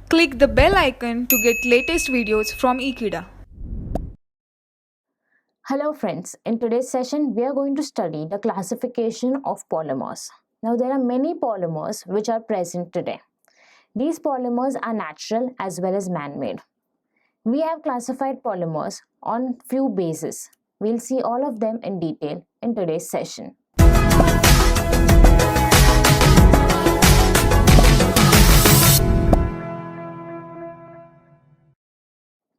Click the bell icon to get latest videos from Ekeeda. Hello friends, in today's session we are going to study the classification of polymers. Now there are many polymers which are present today. These polymers are natural as well as man-made. We have classified polymers on few bases. We'll see all of them in detail in today's session.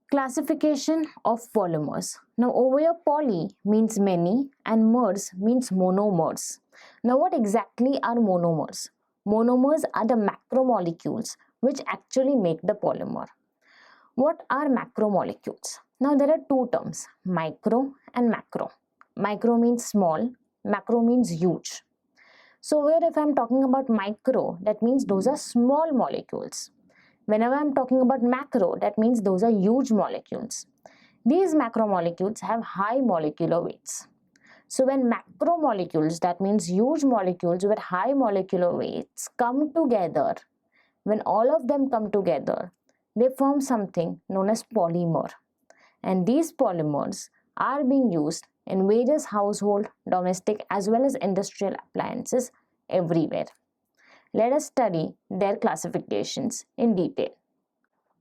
Classification of polymers. Now over here poly means many and mers means monomers. Now what exactly are monomers? Monomers are the macromolecules which actually make the polymer. What are macromolecules? Now there are two terms, micro and macro. Micro means small, macro means huge. So where if I am talking about micro, that means those are small molecules. Whenever I am talking about macro, that means those are huge molecules. These macromolecules have high molecular weights. So when macromolecules, that means huge molecules with high molecular weights, come together, when all of them come together, they form something known as polymer. And these polymers are being used in various household, domestic as well as industrial appliances everywhere. Let us study their classifications in detail.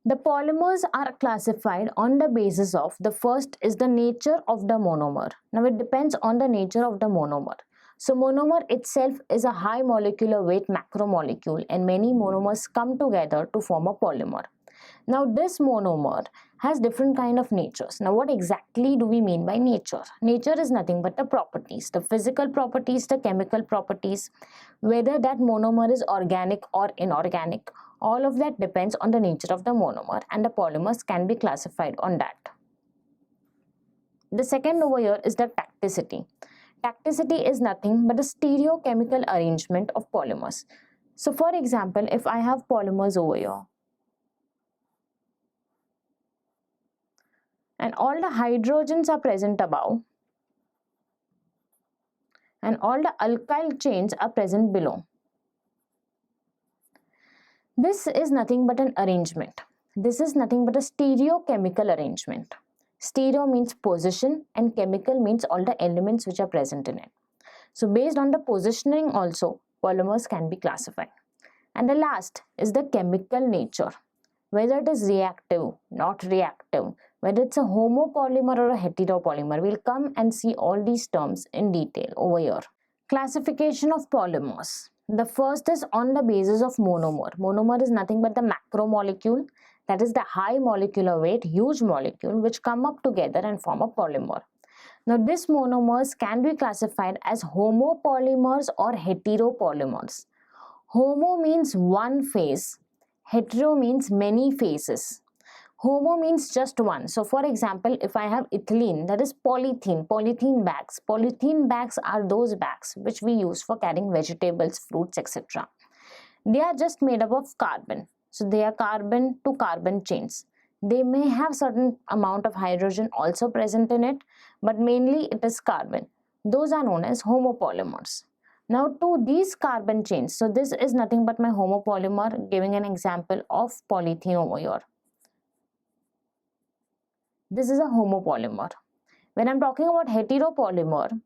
The polymers are classified on the basis of the first is the nature of the monomer. Now it depends on the nature of the monomer. So monomer itself is a high molecular weight macromolecule and many monomers come together to form a polymer. Now this monomer has different kind of natures. Now what exactly do we mean by nature? Nature is nothing but the properties, the physical properties, the chemical properties, whether that monomer is organic or inorganic. All of that depends on the nature of the monomer and the polymers can be classified on that. The second over here is the tacticity. Tacticity is nothing but the stereochemical arrangement of polymers. So for example, if I have polymers over here, and all the hydrogens are present above and all the alkyl chains are present below. This is nothing but an arrangement. This is nothing but a stereochemical arrangement. Stereo means position and chemical means all the elements which are present in it. So based on the positioning also, polymers can be classified. And the last is the chemical nature. Whether it is reactive, not reactive, whether it's a homopolymer or a heteropolymer. We'll come and see all these terms in detail over here. Classification of polymers. The first is on the basis of monomer. Monomer is nothing but the macromolecule, that is the high molecular weight, huge molecule which come up together and form a polymer. Now these monomers can be classified as homopolymers or heteropolymers. Homo means one phase, hetero means many phases. Homo means just one. So for example, if I have ethylene, that is polythene bags. Polythene bags are those bags which we use for carrying vegetables, fruits, etc. They are just made up of carbon. So they are carbon to carbon chains. They may have certain amount of hydrogen also present in it, but mainly it is carbon. Those are known as homopolymers. Now to these carbon chains, so this is nothing but my homopolymer, giving an example of polythene over here. This is a homopolymer. When I'm talking about heteropolymer,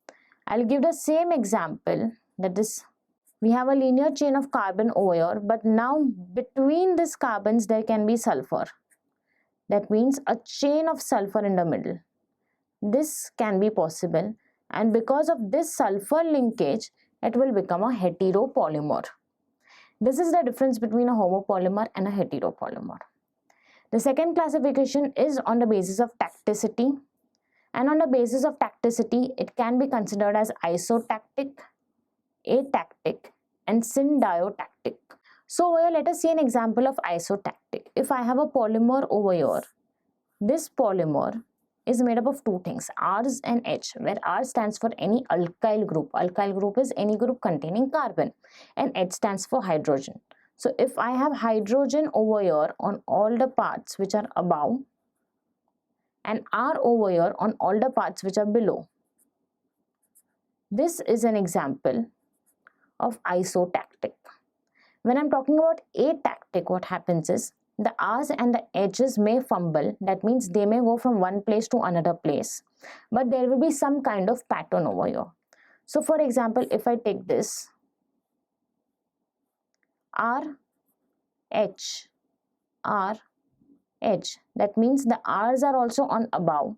I'll give the same example, that is, we have a linear chain of carbon over here, but now between these carbons there can be sulfur. That means a chain of sulfur in the middle. This can be possible, and because of this sulfur linkage, it will become a heteropolymer. This is the difference between a homopolymer and a heteropolymer. The second classification is on the basis of tacticity, and on the basis of tacticity, it can be considered as isotactic, atactic, and syndiotactic. So here let us see an example of isotactic. If I have a polymer over here, this polymer is made up of two things, R's and H, where R stands for any alkyl group. Alkyl group is any group containing carbon, and H stands for hydrogen. So if I have hydrogen over here on all the parts which are above and R over here on all the parts which are below, this is an example of isotactic. When I'm talking about atactic, what happens is the R's and the H's may fumble. That means they may go from one place to another place, but there will be some kind of pattern over here. So for example, if I take this R, H, R, H, that means the R's are also on above,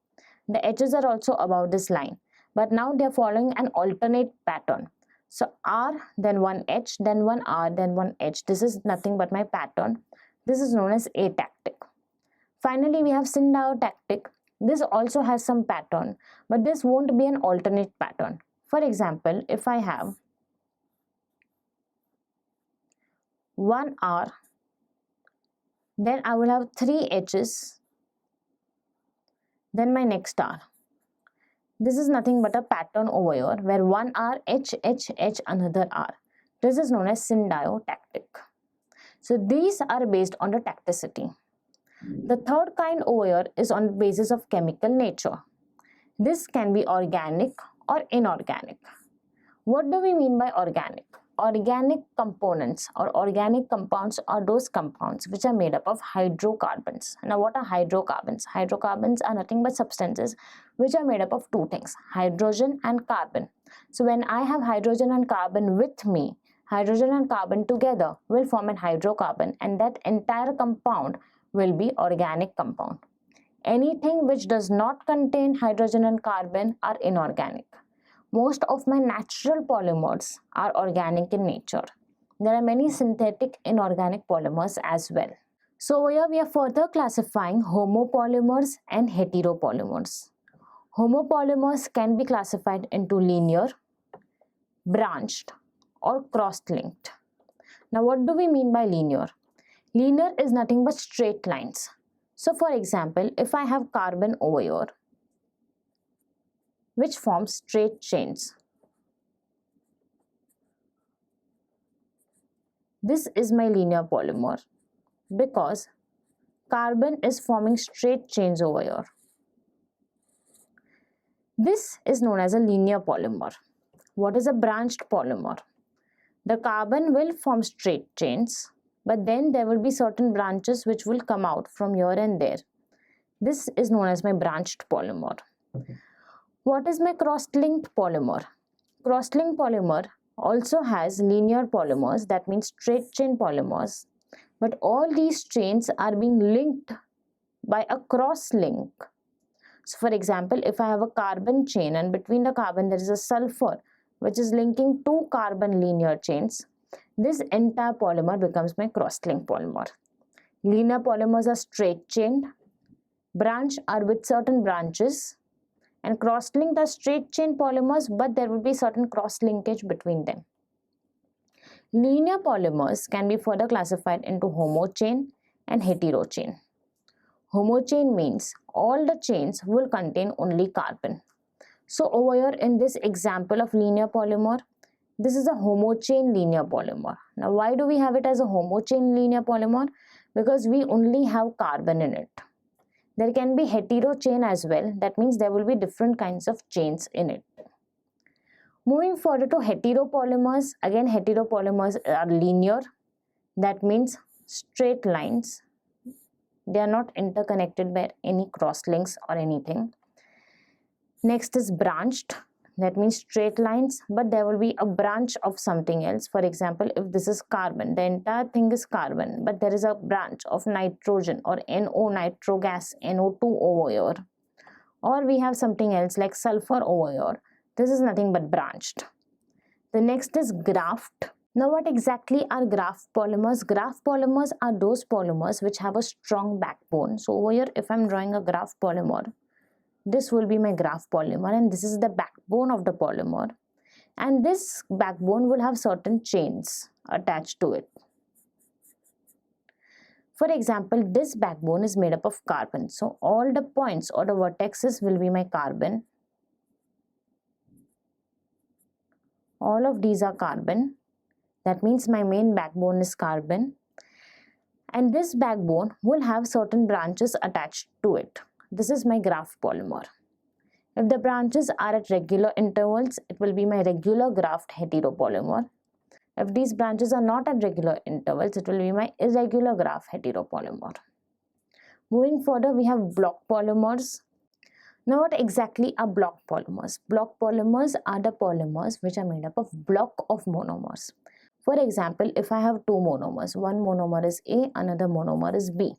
the H's are also above this line, but now they are following an alternate pattern. So R, then one H, then one R, then one H. This is nothing but my pattern. This is known as atactic. Finally, we have syntactic. This also has some pattern, but this won't be an alternate pattern. For example, if I have one R, then I will have three H's, then my next R. This is nothing but a pattern over here where one R, H, H, H, another R. This is known as syntactic. So these are based on the tacticity. The third kind over here is on the basis of chemical nature. This can be organic or inorganic. What do we mean by organic? Organic components or organic compounds are those compounds which are made up of hydrocarbons. Now what are hydrocarbons? Hydrocarbons are nothing but substances which are made up of two things, hydrogen and carbon. So when I have hydrogen and carbon with me, hydrogen and carbon together will form an hydrocarbon, and that entire compound will be organic compound. Anything which does not contain hydrogen and carbon are inorganic. Most of my natural polymers are organic in nature. There are many synthetic inorganic polymers as well. So here we are further classifying homopolymers and heteropolymers. Homopolymers can be classified into linear, branched, or cross-linked. Now what do we mean by linear? Linear is nothing but straight lines. So for example, if I have carbon over here, which forms straight chains. This is my linear polymer because carbon is forming straight chains over here. This is known as a linear polymer. What is a branched polymer? The carbon will form straight chains, but then there will be certain branches which will come out from here and there. This is known as my branched polymer. What is my cross-linked polymer? Cross-linked polymer also has linear polymers, that means straight chain polymers, but all these chains are being linked by a cross-link. So for example, if I have a carbon chain and between the carbon there is a sulfur which is linking two carbon linear chains, this entire polymer becomes my cross-linked polymer. Linear polymers are straight chained, branch are with certain branches, and cross-linked are straight chain polymers, but there will be certain cross-linkage between them. Linear polymers can be further classified into homochain and heterochain. Homochain means all the chains will contain only carbon. So over here in this example of linear polymer, this is a homochain linear polymer. Now why do we have it as a homochain linear polymer? Because we only have carbon in it. There can be heterochain as well. That means there will be different kinds of chains in it. Moving further to heteropolymers. Again, heteropolymers are linear. That means straight lines. They are not interconnected by any cross links or anything. Next is branched. That means straight lines, but there will be a branch of something else. For example, if this is carbon, the entire thing is carbon, but there is a branch of nitrogen or NO, nitro gas, NO2 over here. Or we have something else like sulfur over here. This is nothing but branched. The next is graft. Now what exactly are graft polymers? Graft polymers are those polymers which have a strong backbone. So over here, if I'm drawing a graft polymer, this will be my graft polymer, and this is the backbone of the polymer, and this backbone will have certain chains attached to it. For example, this backbone is made up of carbon, so all the points or the vertexes will be my carbon. All of these are carbon. That means my main backbone is carbon, and this backbone will have certain branches attached to it. This is my graft polymer. If the branches are at regular intervals, it will be my regular graft heteropolymer. If these branches are not at regular intervals, it will be my irregular graph heteropolymer. Moving further, we have block polymers. Now, what exactly are block polymers? Block polymers are the polymers which are made up of block of monomers. For example, if I have two monomers, one monomer is A, another monomer is B.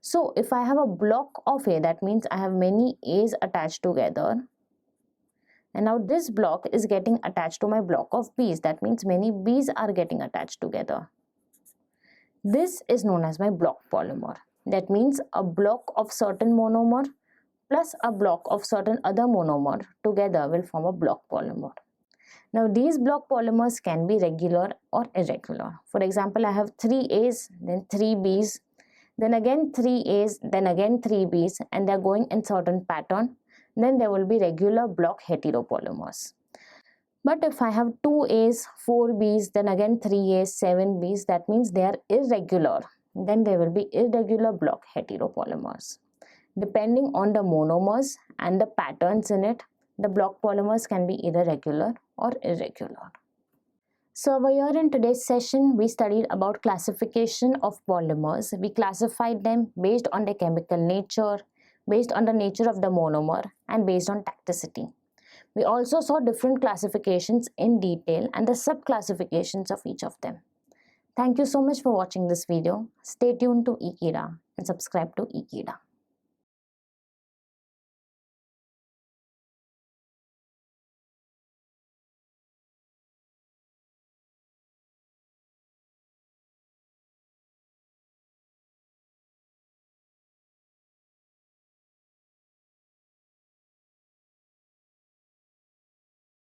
So, if I have a block of A, that means I have many A's attached together. And now this block is getting attached to my block of B's. That means many B's are getting attached together. This is known as my block polymer. That means a block of certain monomer plus a block of certain other monomer together will form a block polymer. Now these block polymers can be regular or irregular. For example, I have 3 A's, then 3 B's, then again 3 A's, then again 3 B's, and they are going in certain pattern. Then there will be regular block heteropolymers. But if I have 2 A's, 4 B's, then again 3 A's, 7 B's, that means they are irregular. Then there will be irregular block heteropolymers. Depending on the monomers and the patterns in it, the block polymers can be either regular or irregular. So over here in today's session, we studied about classification of polymers. We classified them based on their chemical nature, based on the nature of the monomer, and based on tacticity. We also saw different classifications in detail and the sub-classifications of each of them. Thank you so much for watching this video. Stay tuned to Ekeeda and subscribe to Ekeeda.